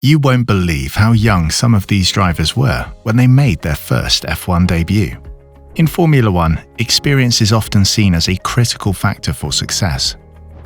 You won't believe how young some of these drivers were when they made their first F1 debut. In Formula One, experience is often seen as a critical factor for success.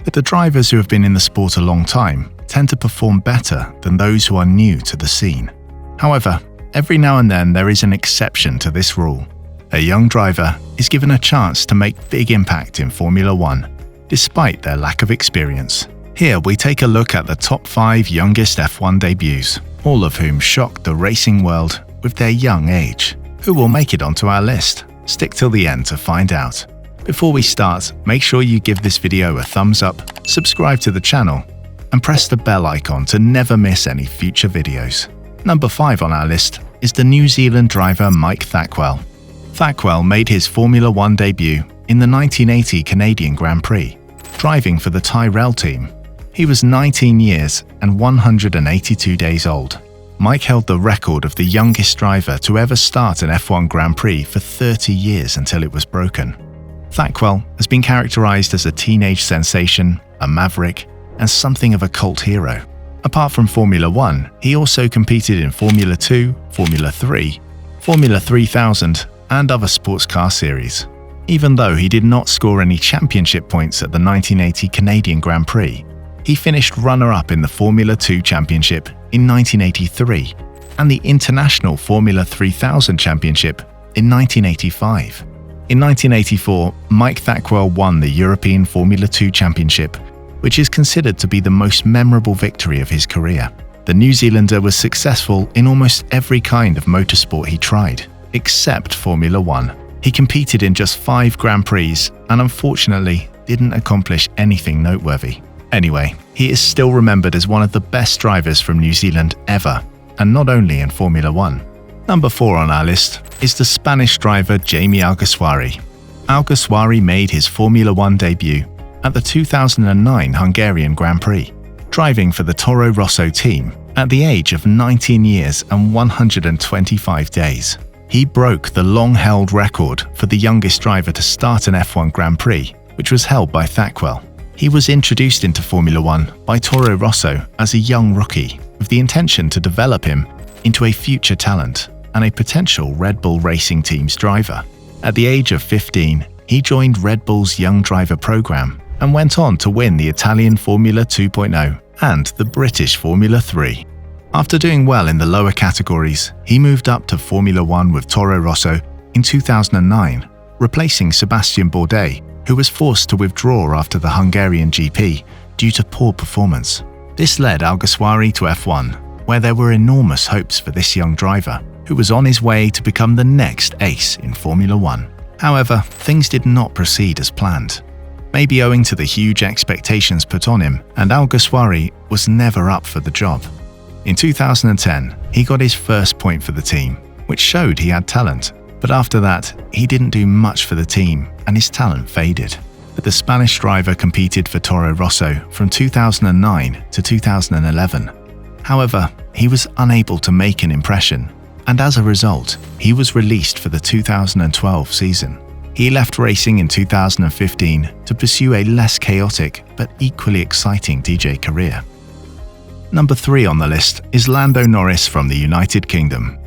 But the drivers who have been in the sport a long time tend to perform better than those who are new to the scene. However, every now and then there is an exception to this rule. A young driver is given a chance to make big impact in Formula One, despite their lack of experience. Here we take a look at the top 5 youngest F1 debuts, all of whom shocked the racing world with their young age. Who will make it onto our list? Stick till the end to find out. Before we start, make sure you give this video a thumbs up, subscribe to the channel, and press the bell icon to never miss any future videos. Number 5 on our list is the New Zealand driver Mike Thackwell. Thackwell made his Formula One debut in the 1980 Canadian Grand Prix, driving for the Tyrrell team. He was 19 years and 182 days old. Mike held the record of the youngest driver to ever start an F1 Grand Prix for 30 years until it was broken. Thackwell has been characterized as a teenage sensation, a maverick, and something of a cult hero. Apart from Formula One, he also competed in Formula 2, Formula 3, Formula 3000, and other sports car series. Even though he did not score any championship points at the 1980 Canadian Grand Prix, he finished runner-up in the Formula 2 Championship in 1983 and the International Formula 3000 Championship in 1985. In 1984, Mike Thackwell won the European Formula 2 Championship, which is considered to be the most memorable victory of his career. The New Zealander was successful in almost every kind of motorsport he tried, except Formula One. He competed in just 5 Grand Prix and unfortunately didn't accomplish anything noteworthy. Anyway, he is still remembered as one of the best drivers from New Zealand ever, and not only in Formula One. Number 4 on our list is the Spanish driver Jaime Alguersuari. Alguersuari made his Formula One debut at the 2009 Hungarian Grand Prix, driving for the Toro Rosso team at the age of 19 years and 125 days. He broke the long-held record for the youngest driver to start an F1 Grand Prix, which was held by Thackwell. He was introduced into Formula One by Toro Rosso as a young rookie, with the intention to develop him into a future talent and a potential Red Bull Racing Team's driver. At the age of 15, he joined Red Bull's Young Driver program and went on to win the Italian Formula 2.0 and the British Formula 3. After doing well in the lower categories, he moved up to Formula One with Toro Rosso in 2009, replacing Sebastian Bourdais, who was forced to withdraw after the Hungarian GP due to poor performance. This led Alguersuari to F1, where there were enormous hopes for this young driver, who was on his way to become the next ace in Formula One. However, things did not proceed as planned, maybe owing to the huge expectations put on him, and Alguersuari was never up for the job. In 2010, he got his first point for the team, which showed he had talent. But after that, he didn't do much for the team and his talent faded. But the Spanish driver competed for Toro Rosso from 2009 to 2011. However, he was unable to make an impression, and as a result, he was released for the 2012 season. He left racing in 2015 to pursue a less chaotic but equally exciting DJ career. Number 3 on the list is Lando Norris from the United Kingdom.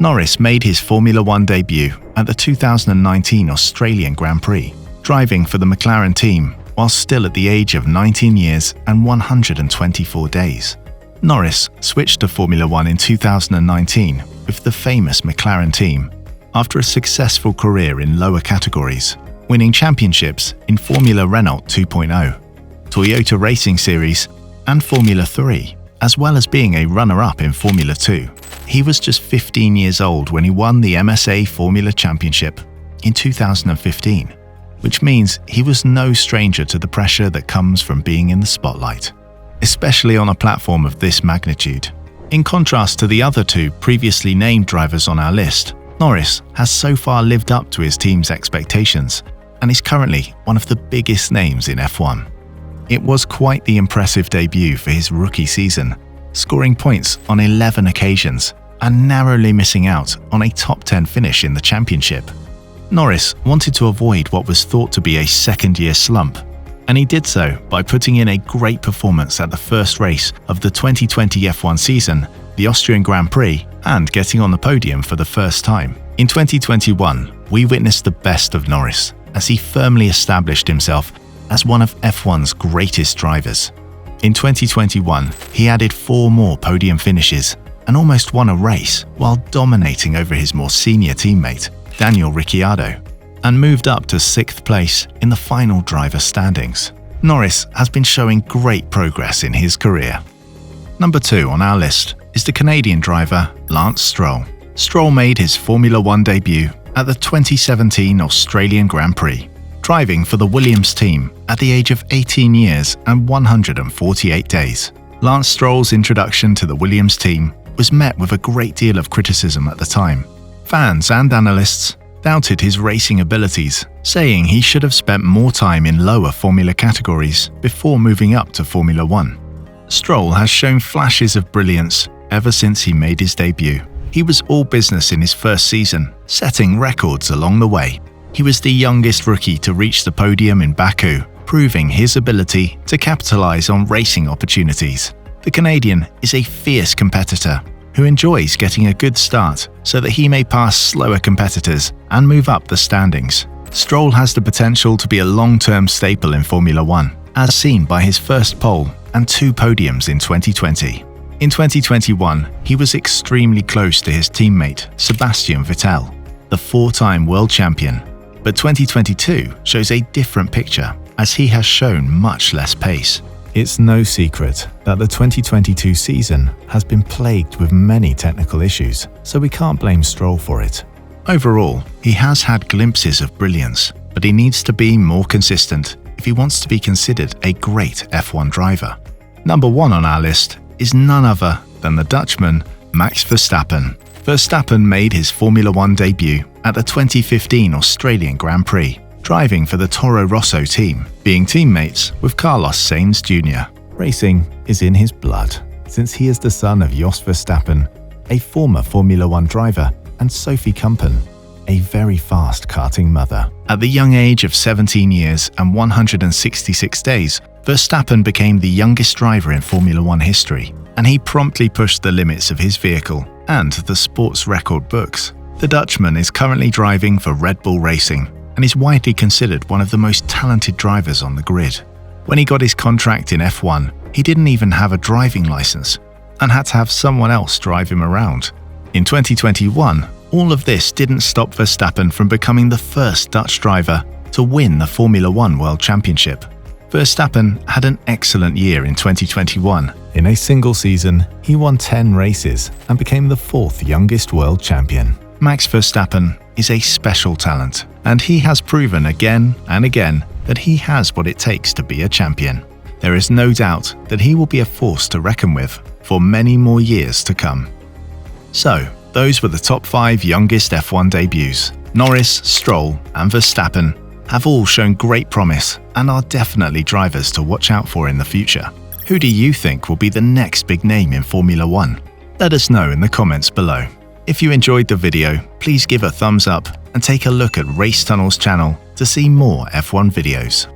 Norris made his Formula One debut at the 2019 Australian Grand Prix, driving for the McLaren team while still at the age of 19 years and 124 days. Norris switched to Formula One in 2019 with the famous McLaren team after a successful career in lower categories, winning championships in Formula Renault 2.0, Toyota Racing Series, and Formula 3, as well as being a runner-up in Formula 2. He was just 15 years old when he won the MSA Formula Championship in 2015, which means he was no stranger to the pressure that comes from being in the spotlight, especially on a platform of this magnitude. In contrast to the other 2 previously named drivers on our list, Norris has so far lived up to his team's expectations and is currently one of the biggest names in F1. It was quite the impressive debut for his rookie season, scoring points on 11 occasions and narrowly missing out on a top 10 finish in the championship. Norris wanted to avoid what was thought to be a second-year slump and he did so by putting in a great performance at the first race of the 2020 F1 season, the Austrian Grand Prix, and getting on the podium for the first time. In 2021, we witnessed the best of Norris as he firmly established himself as one of F1's greatest drivers. In 2021, he added 4 more podium finishes and almost won a race while dominating over his more senior teammate, Daniel Ricciardo, and moved up to 6th place in the final driver standings. Norris has been showing great progress in his career. Number 2 on our list is the Canadian driver Lance Stroll. Stroll made his Formula One debut at the 2017 Australian Grand Prix, driving for the Williams team at the age of 18 years and 148 days. Lance Stroll's introduction to the Williams team was met with a great deal of criticism at the time. Fans and analysts doubted his racing abilities, saying he should have spent more time in lower formula categories before moving up to Formula One. Stroll has shown flashes of brilliance ever since he made his debut. He was all business in his first season, setting records along the way. He was the youngest rookie to reach the podium in Baku, proving his ability to capitalize on racing opportunities. The Canadian is a fierce competitor who enjoys getting a good start so that he may pass slower competitors and move up the standings. Stroll has the potential to be a long-term staple in Formula One, as seen by his first pole and 2 podiums in 2020. In 2021, he was extremely close to his teammate Sebastian Vettel, the 4-time world champion. But 2022 shows a different picture, as he has shown much less pace. It's no secret that the 2022 season has been plagued with many technical issues, so we can't blame Stroll for it. Overall, he has had glimpses of brilliance, but he needs to be more consistent if he wants to be considered a great F1 driver. Number 1 on our list is none other than the Dutchman Max Verstappen. Verstappen made his Formula One debut at the 2015 Australian Grand Prix, driving for the Toro Rosso team, being teammates with Carlos Sainz Jr. Racing is in his blood, since he is the son of Jos Verstappen, a former Formula One driver, and Sophie Kumpen, a very fast karting mother. At the young age of 17 years and 166 days, Verstappen became the youngest driver in Formula One history, and he promptly pushed the limits of his vehicle and the sports record books. The Dutchman is currently driving for Red Bull Racing and is widely considered one of the most talented drivers on the grid. When he got his contract in F1, he didn't even have a driving license and had to have someone else drive him around. In 2021, all of this didn't stop Verstappen from becoming the first Dutch driver to win the Formula One World Championship. Verstappen had an excellent year in 2021. In a single season, he won 10 races and became the 4th youngest world champion. Max Verstappen is a special talent, and he has proven again and again that he has what it takes to be a champion. There is no doubt that he will be a force to reckon with for many more years to come. So, those were the top 5 youngest F1 debuts. Norris, Stroll, and Verstappen have all shown great promise and are definitely drivers to watch out for in the future. Who do you think will be the next big name in Formula One? Let us know in the comments below. If you enjoyed the video, please give a thumbs up and take a look at RaceTunnel's channel to see more F1 videos.